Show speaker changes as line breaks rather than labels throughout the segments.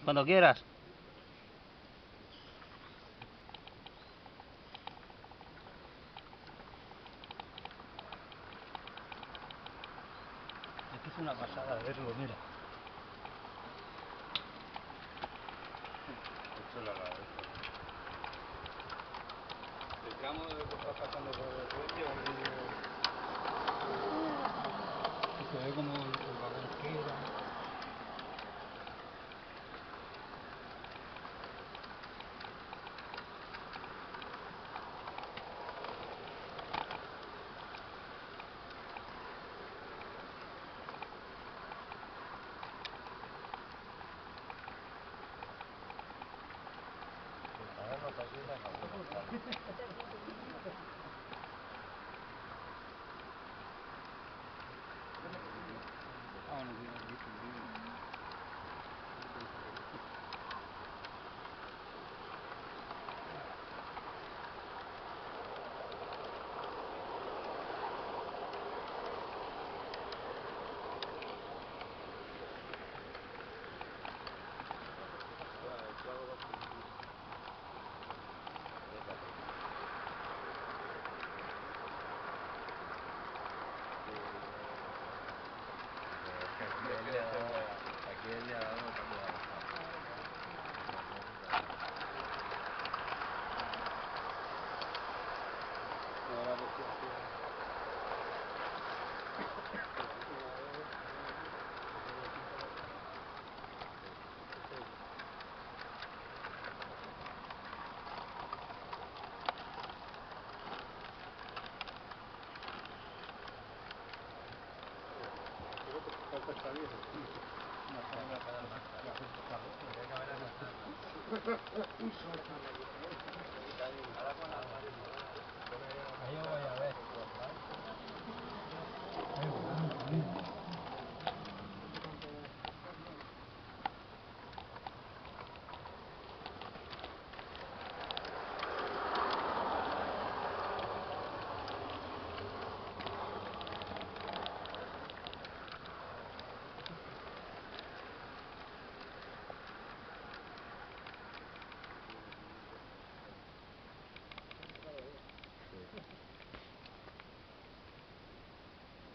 Cuando quieras. Esto es una pasada de verlo, mira.
Esto lo agradezco.
El tramo de que está pasando por el puente o se ve como el vagón queda.
Aquí él le ha dado el cambio de avanzado.
Ahí voy a ver.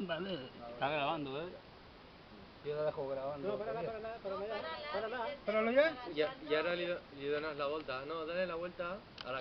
Vale, está grabando, ¿eh?
Yo lo dejo grabando.
No, para nada.
Páralo ya.
Y ahora le donas la vuelta. No, dale la vuelta a la